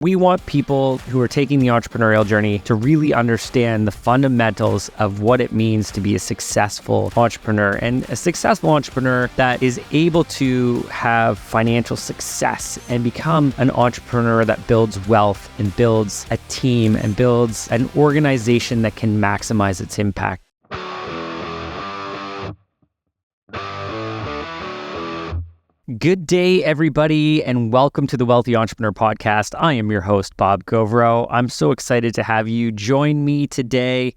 We want people who are taking the entrepreneurial journey to really understand the fundamentals of what it means to be a successful entrepreneur, and a successful entrepreneur that is able to have financial success and become an entrepreneur that builds wealth and builds a team and builds an organization that can maximize its impact. Good day, everybody, and welcome to the Wealthy Entrepreneur Podcast. I am your host, Bob Gauvreau. I'm so excited to have you join me today.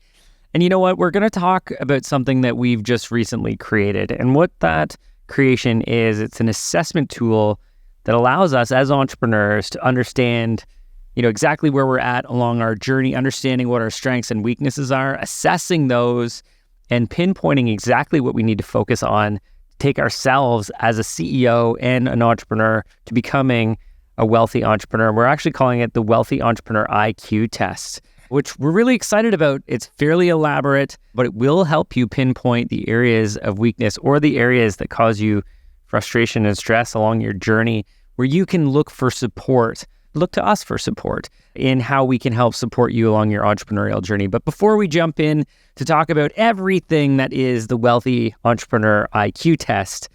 And you know what? We're going to talk about something that we've just recently created. And what that creation is, it's an assessment tool that allows us as entrepreneurs to understand, exactly where we're at along our journey, understanding what our strengths and weaknesses are, assessing those, and pinpointing exactly what we need to focus on, take ourselves as a CEO and an entrepreneur to becoming a wealthy entrepreneur. We're actually calling it the Wealthy Entrepreneur IQ Test, which we're really excited about. It's fairly elaborate, but it will help you pinpoint the areas of weakness or the areas that cause you frustration and stress along your journey, where you can look for support. Look to us for support in how we can help support you along your entrepreneurial journey. But before we jump in to talk about everything that is the Wealthy Entrepreneur IQ Test,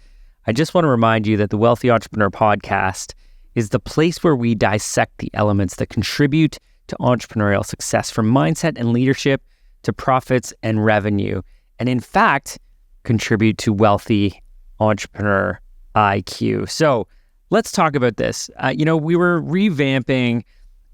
I just want to remind you that the Wealthy Entrepreneur Podcast is the place where we dissect the elements that contribute to entrepreneurial success, from mindset and leadership to profits and revenue, and in fact, contribute to wealthy entrepreneur IQ. So let's talk about this. We were revamping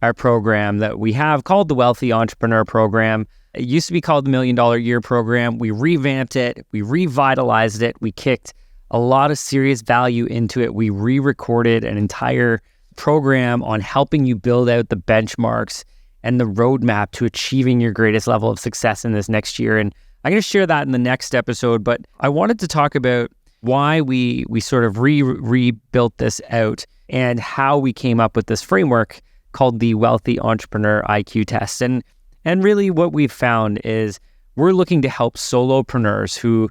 our program that we have called the Wealthy Entrepreneur Program. It used to be called the $1 Million a Year Program. We revamped it. We revitalized it. We kicked a lot of serious value into it. We re-recorded an entire program on helping you build out the benchmarks and the roadmap to achieving your greatest level of success in this next year. And I'm going to share that in the next episode, but I wanted to talk about why we sort of rebuilt this out and how we came up with this framework called the Wealthy Entrepreneur IQ Test. And really what we've found is we're looking to help solopreneurs who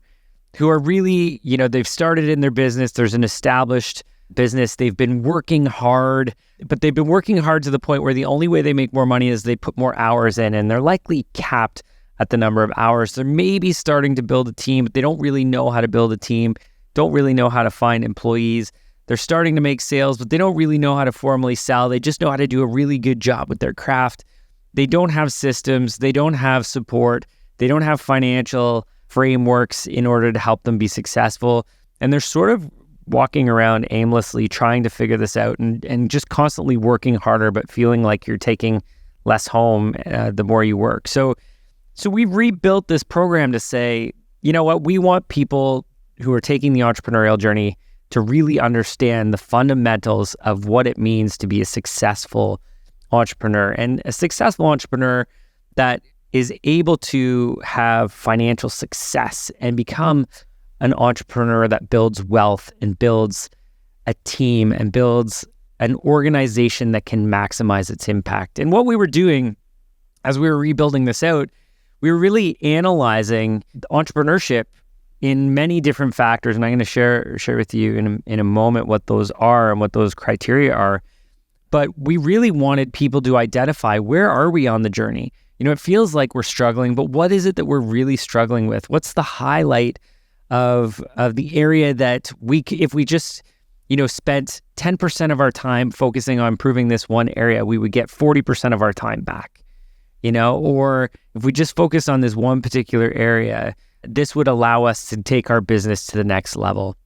are really, they've started in their business. There's an established business. They've been working hard, but they've been working hard to the point where the only way they make more money is they put more hours in, and they're likely capped at the number of hours. They're maybe starting to build a team, but they don't really know how to build a team, don't really know how to find employees. They're starting to make sales, but they don't really know how to formally sell. They just know how to do a really good job with their craft. They don't have systems. They don't have support. They don't have financial frameworks in order to help them be successful. And they're sort of walking around aimlessly trying to figure this out and just constantly working harder, but feeling like you're taking less home the more you work. So we rebuilt this program to say, you know what, we want people who are taking the entrepreneurial journey to really understand the fundamentals of what it means to be a successful entrepreneur, and a successful entrepreneur that is able to have financial success and become an entrepreneur that builds wealth and builds a team and builds an organization that can maximize its impact. And what we were doing as we were rebuilding this out, we were really analyzing entrepreneurship in many different factors, and I'm going to share with you in a moment what those are and what those criteria are. But we really wanted people to identify, where are we on the journey? It feels like we're struggling, but what is it that we're really struggling with? What's the highlight of the area that if we just spent 10% of our time focusing on improving this one area, we would get 40% of our time back. Or if we just focus on this one particular area, this would allow us to take our business to the next level.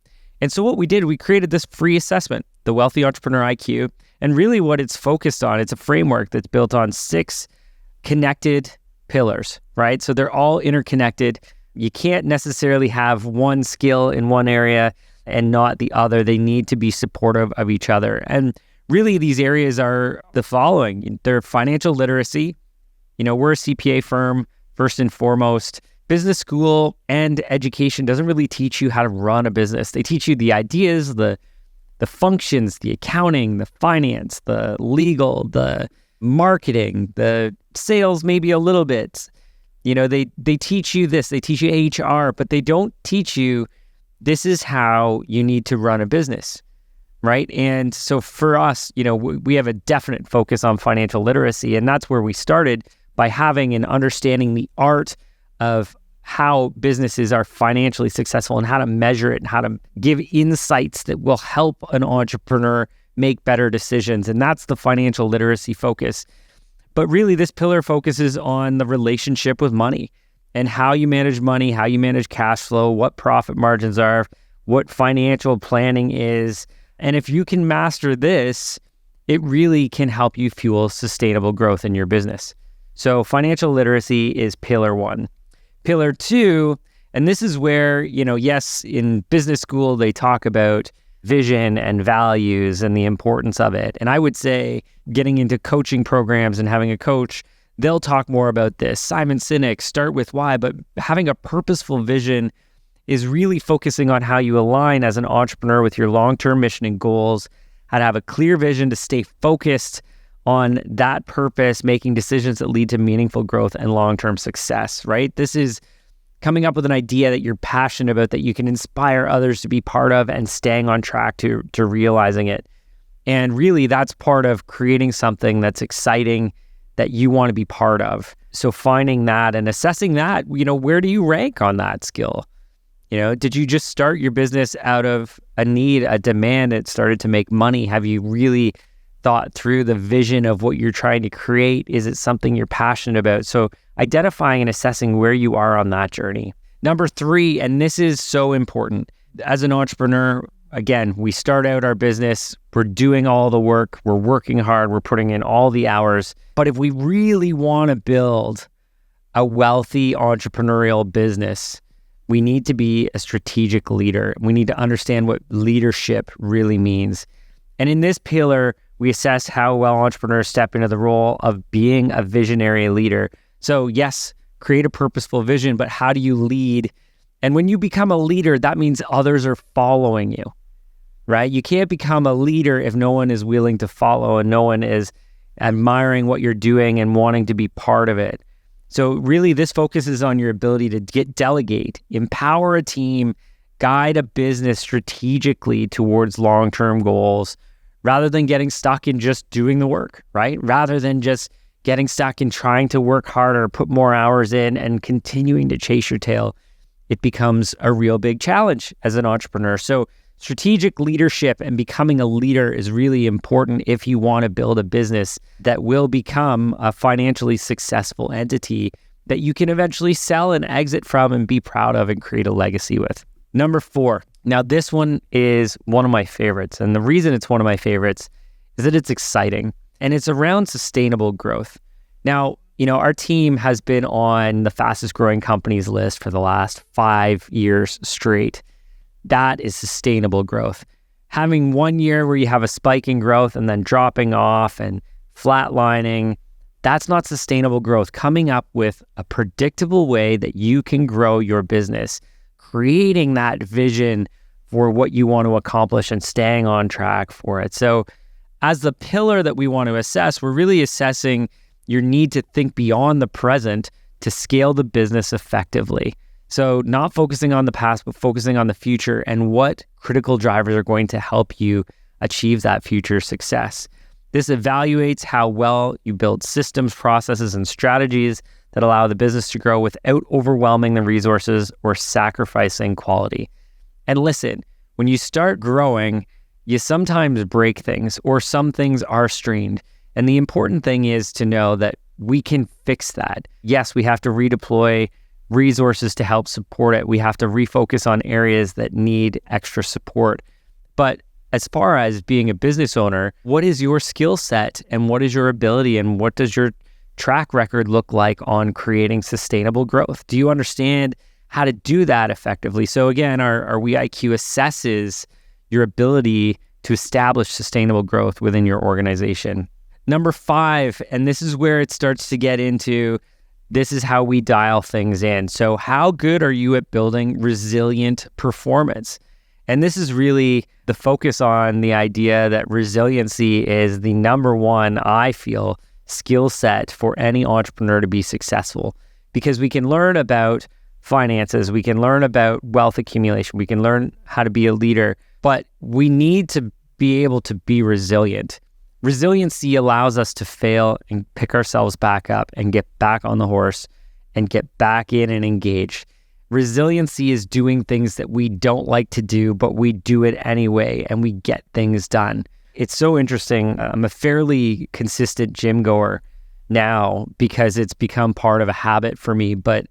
And so what we did, we created this free assessment, the Wealthy Entrepreneur IQ. And really what it's focused on, it's a framework that's built on 6 connected pillars, right? So they're all interconnected. You can't necessarily have one skill in one area and not the other. They need to be supportive of each other. And really these areas are the following. They're financial literacy. We're a CPA firm, first and foremost. Business school and education doesn't really teach you how to run a business. They teach you the ideas, the functions, the accounting, the finance, the legal, the marketing, the sales, maybe a little bit. They teach you this, they teach you HR, but they don't teach you this is how you need to run a business. right? And so for us, we have a definite focus on financial literacy, and that's where we started by having and understanding the art of how businesses are financially successful and how to measure it and how to give insights that will help an entrepreneur make better decisions. And that's the financial literacy focus. But really, this pillar focuses on the relationship with money and how you manage money, how you manage cash flow, what profit margins are, what financial planning is. And if you can master this, it really can help you fuel sustainable growth in your business. So financial literacy is pillar one. Pillar two, and this is where, yes, in business school, they talk about vision and values and the importance of it. And I would say getting into coaching programs and having a coach, they'll talk more about this. Simon Sinek, start with why, but having a purposeful vision is really focusing on how you align as an entrepreneur with your long-term mission and goals, how to have a clear vision to stay focused on that purpose, making decisions that lead to meaningful growth and long-term success, right? This is coming up with an idea that you're passionate about, that you can inspire others to be part of, and staying on track to realizing it. And really, that's part of creating something that's exciting that you want to be part of. So finding that and assessing that, where do you rank on that skill? Did you just start your business out of a need, a demand, it started to make money? Have you really thought through the vision of what you're trying to create? Is it something you're passionate about? So identifying and assessing where you are on that journey. Number three, and this is so important, as an entrepreneur, again, we start out our business, we're doing all the work, we're working hard, we're putting in all the hours. But if we really want to build a wealthy entrepreneurial business, we need to be a strategic leader. We need to understand what leadership really means. And in this pillar, we assess how well entrepreneurs step into the role of being a visionary leader. So yes, create a purposeful vision, but how do you lead? And when you become a leader, that means others are following you, right? You can't become a leader if no one is willing to follow and no one is admiring what you're doing and wanting to be part of it. So really, this focuses on your ability to delegate, empower a team, guide a business strategically towards long-term goals, rather than getting stuck in just doing the work, right? Rather than just getting stuck in trying to work harder, put more hours in, and continuing to chase your tail. It becomes a real big challenge as an entrepreneur. So strategic leadership and becoming a leader is really important if you want to build a business that will become a financially successful entity that you can eventually sell and exit from and be proud of and create a legacy with. Number four. Now, this one is one of my favorites. And the reason it's one of my favorites is that it's exciting and it's around sustainable growth. Now, our team has been on the fastest growing companies list for the last 5 years straight. That is sustainable growth. Having 1 year where you have a spike in growth and then dropping off and flatlining, that's not sustainable growth. Coming up with a predictable way that you can grow your business, creating that vision for what you want to accomplish and staying on track for it. So as the pillar that we want to assess, we're really assessing your need to think beyond the present to scale the business effectively. So not focusing on the past, but focusing on the future and what critical drivers are going to help you achieve that future success. This evaluates how well you build systems, processes, and strategies that allow the business to grow without overwhelming the resources or sacrificing quality. And listen, when you start growing, you sometimes break things or some things are strained. And the important thing is to know that we can fix that. Yes, we have to redeploy resources to help support it. We have to refocus on areas that need extra support. But as far as being a business owner, what is your skill set and what is your ability and what does your track record look like on creating sustainable growth? Do you understand how to do that effectively? So again, our WeIQ assesses your ability to establish sustainable growth within your organization. Number 5, and this is where it starts to get into, this is how we dial things in. So how good are you at building resilient performance? And this is really the focus on the idea that resiliency is the number one, I feel, skill set for any entrepreneur to be successful. Because we can learn about finances, we can learn about wealth accumulation, we can learn how to be a leader, but we need to be able to be resilient. Resiliency allows us to fail and pick ourselves back up and get back on the horse and get back in and engaged. Resiliency is doing things that we don't like to do, but we do it anyway and we get things done. It's so interesting. I'm a fairly consistent gym goer now because it's become part of a habit for me. But,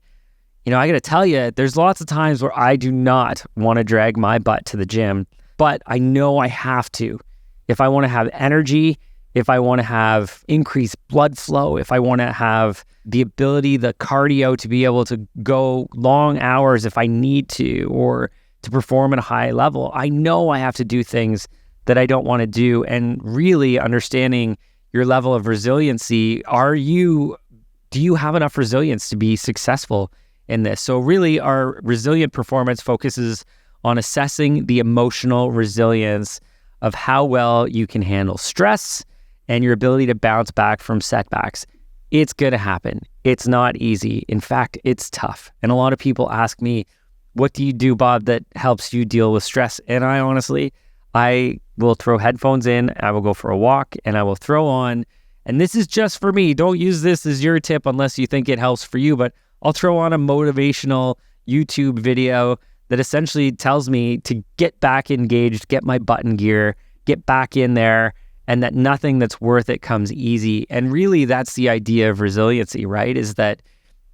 I got to tell you, there's lots of times where I do not want to drag my butt to the gym, but I know I have to. If I want to have energy, if I want to have increased blood flow, if I want to have the ability, the cardio to be able to go long hours if I need to, or to perform at a high level, I know I have to do things that I don't want to do. And really understanding your level of resiliency, do you have enough resilience to be successful in this? So really our resilient performance focuses on assessing the emotional resilience of how well you can handle stress and your ability to bounce back from setbacks. It's going to happen. It's not easy. In fact, it's tough. And a lot of people ask me, what do you do, Bob, that helps you deal with stress? And I will throw headphones in, I will go for a walk, and I will throw on, and this is just for me, don't use this as your tip unless you think it helps for you, but I'll throw on a motivational YouTube video that essentially tells me to get back engaged, get my butt in gear, get back in there, and that nothing that's worth it comes easy. And really, that's the idea of resiliency, right? Is that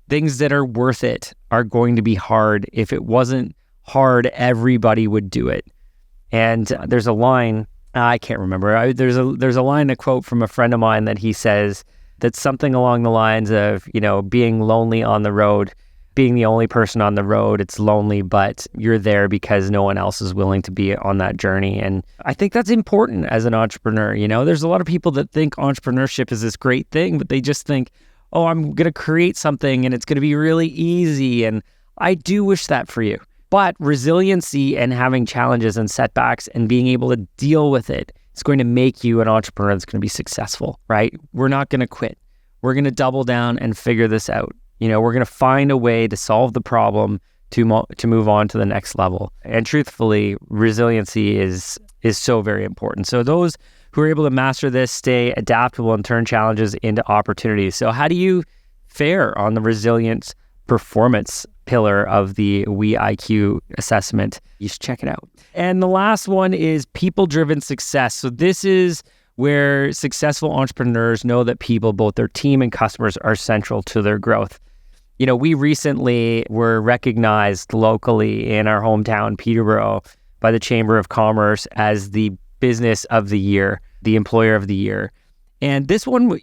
things that are worth it are going to be hard. If it wasn't hard, everybody would do it. And there's a line, I can't remember. There's a line, a quote from a friend of mine that he says that's something along the lines of, being lonely on the road, being the only person on the road, it's lonely, but you're there because no one else is willing to be on that journey. And I think that's important as an entrepreneur. There's a lot of people that think entrepreneurship is this great thing, but they just think, oh, I'm going to create something and it's going to be really easy. And I do wish that for you. But resiliency and having challenges and setbacks and being able to deal with it is going to make you an entrepreneur that's going to be successful, right? We're not going to quit. We're going to double down and figure this out. We're going to find a way to solve the problem to move on to the next level. And truthfully, resiliency is so very important. So those who are able to master this stay adaptable and turn challenges into opportunities. So how do you fare on the resilience performance pillar of the WeIQ assessment? You should check it out. And the last one is people-driven success. So this is where successful entrepreneurs know that people, both their team and customers, are central to their growth. We recently were recognized locally in our hometown, Peterborough, by the Chamber of Commerce as the business of the year, the employer of the year. And this one,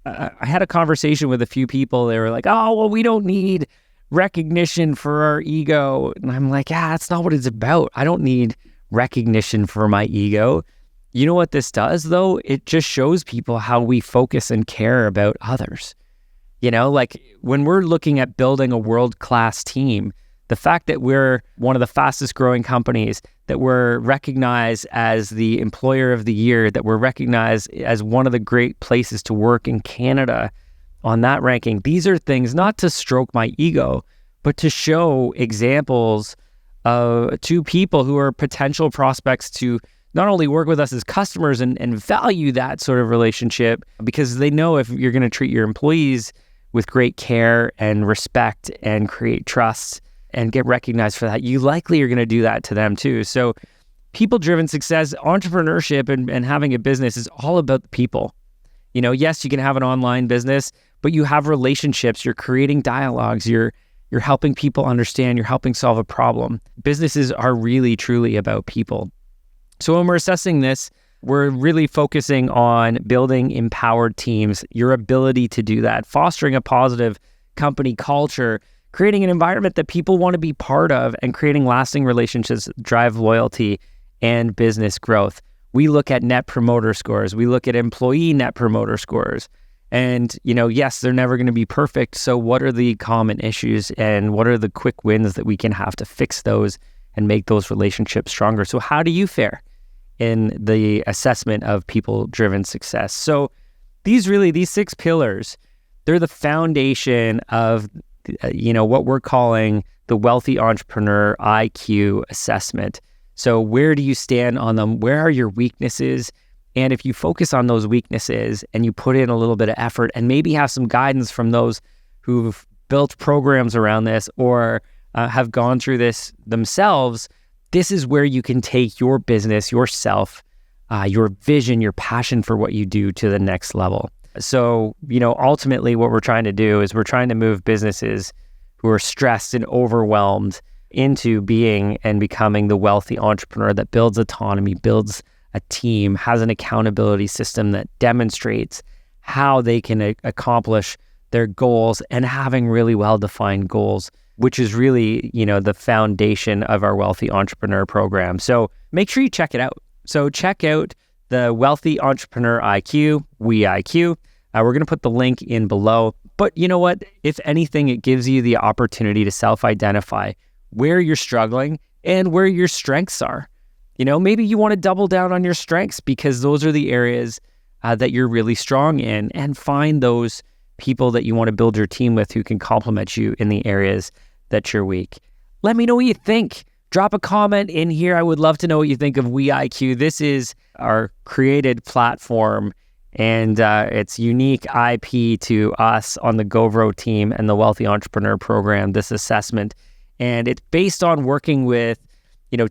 I had a conversation with a few people. They were like, oh, well, we don't need recognition for our ego. And I'm like, that's not what it's about. I don't need recognition for my ego. You know what this does, though? It just shows people how we focus and care about others. Like when we're looking at building a world-class team, the fact that we're one of the fastest growing companies, that we're recognized as the employer of the year, that we're recognized as one of the great places to work in Canada on that ranking, these are things not to stroke my ego, but to show examples to people who are potential prospects to not only work with us as customers and value that sort of relationship, because they know if you're going to treat your employees with great care and respect and create trust and get recognized for that, you likely are going to do that to them too. So people-driven success, entrepreneurship and having a business is all about the people. Yes, you can have an online business, but you have relationships, you're creating dialogues, you're helping people understand, you're helping solve a problem. Businesses are really, truly about people. So when we're assessing this, we're really focusing on building empowered teams, your ability to do that, fostering a positive company culture, creating an environment that people want to be part of, and creating lasting relationships, drive loyalty and business growth. We look at net promoter scores. We look at employee net promoter scores. And, yes, they're never going to be perfect. So what are the common issues and what are the quick wins that we can have to fix those and make those relationships stronger? So how do you fare in the assessment of people-driven success? So these 6 pillars, they're the foundation of, what we're calling the Wealthy Entrepreneur IQ assessment. So where do you stand on them? Where are your weaknesses? And if you focus on those weaknesses and you put in a little bit of effort and maybe have some guidance from those who've built programs around this or have gone through this themselves, this is where you can take your business, yourself, your vision, your passion for what you do to the next level. So, ultimately what we're trying to do is we're trying to move businesses who are stressed and overwhelmed into being and becoming the wealthy entrepreneur that builds autonomy, builds a team, has an accountability system that demonstrates how they can accomplish their goals, and having really well-defined goals, which is really, the foundation of our Wealthy Entrepreneur program. So make sure you check it out. So check out the Wealthy Entrepreneur IQ, WeIQ. We're going to put the link in below. But you know what? If anything, it gives you the opportunity to self-identify where you're struggling and where your strengths are. Maybe you want to double down on your strengths because those are the areas that you're really strong in, and find those people that you want to build your team with who can complement you in the areas that you're weak. Let me know what you think. Drop a comment in here. I would love to know what you think of WeIQ. This is our created platform, and it's unique IP to us on the Gauvreau team and the Wealthy Entrepreneur program, this assessment. And it's based on working with,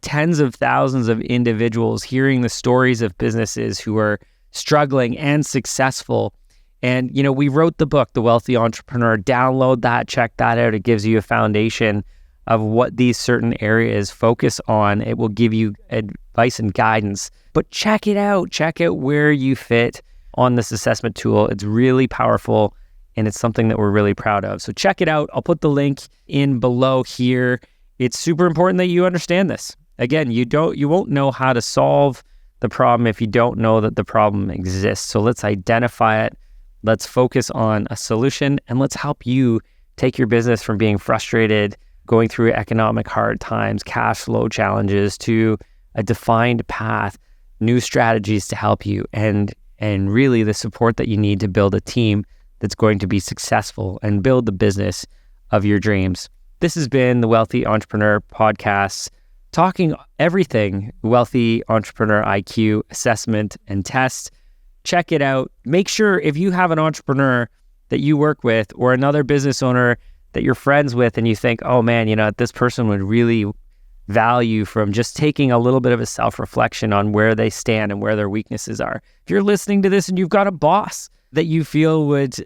tens of thousands of individuals, hearing the stories of businesses who are struggling and successful. And, we wrote the book, The Wealthy Entrepreneur. Download that, check that out. It gives you a foundation of what these certain areas focus on. It will give you advice and guidance, but check it out. Check out where you fit on this assessment tool. It's really powerful, and it's something that we're really proud of. So check it out. I'll put the link in below here. It's super important that you understand this. Again, you won't know how to solve the problem if you don't know that the problem exists. So let's identify it. Let's focus on a solution, and let's help you take your business from being frustrated, going through economic hard times, cash flow challenges, to a defined path, new strategies to help you, and really the support that you need to build a team that's going to be successful and build the business of your dreams. This has been the Wealthy Entrepreneur Podcast, talking everything Wealthy Entrepreneur IQ assessment and test. Check it out. Make sure if you have an entrepreneur that you work with or another business owner that you're friends with and you think, oh man, this person would really value from just taking a little bit of a self-reflection on where they stand and where their weaknesses are. If you're listening to this and you've got a boss that you feel would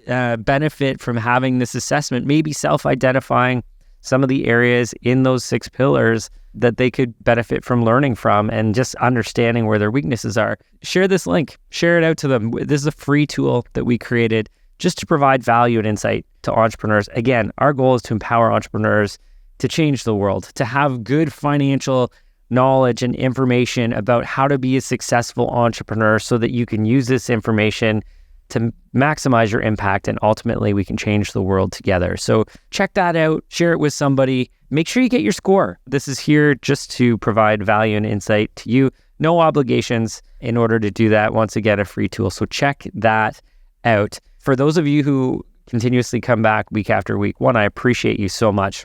benefit from having this assessment, maybe self-identifying some of the areas in those 6 pillars that they could benefit from learning from and just understanding where their weaknesses are, share this link, share it out to them. This is a free tool that we created just to provide value and insight to entrepreneurs. Again, our goal is to empower entrepreneurs to change the world, to have good financial knowledge and information about how to be a successful entrepreneur so that you can use this information to maximize your impact, and ultimately we can change the world together. So check that out, share it with somebody, make sure you get your score. This is here just to provide value and insight to you. No obligations in order to do that. Once again, a free tool. So check that out. For those of you who continuously come back week after week, one, I appreciate you so much.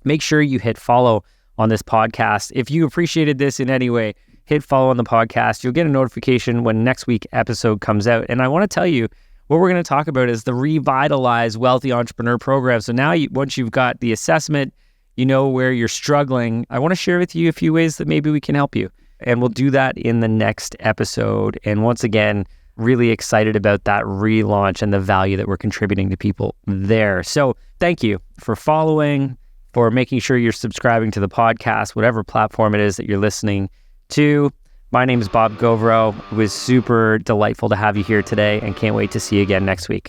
Make sure you hit follow on this podcast. If you appreciated this in any way, hit follow on the podcast. You'll get a notification when next week's episode comes out. And I want to tell you, what we're going to talk about is the Revitalize Wealthy Entrepreneur program. So now, once you've got the assessment, you know where you're struggling, I want to share with you a few ways that maybe we can help you. And we'll do that in the next episode. And once again, really excited about that relaunch and the value that we're contributing to people there. So thank you for following, for making sure you're subscribing to the podcast, whatever platform it is that you're listening to. My name is Bob Gauvreau. It was super delightful to have you here today, and can't wait to see you again next week.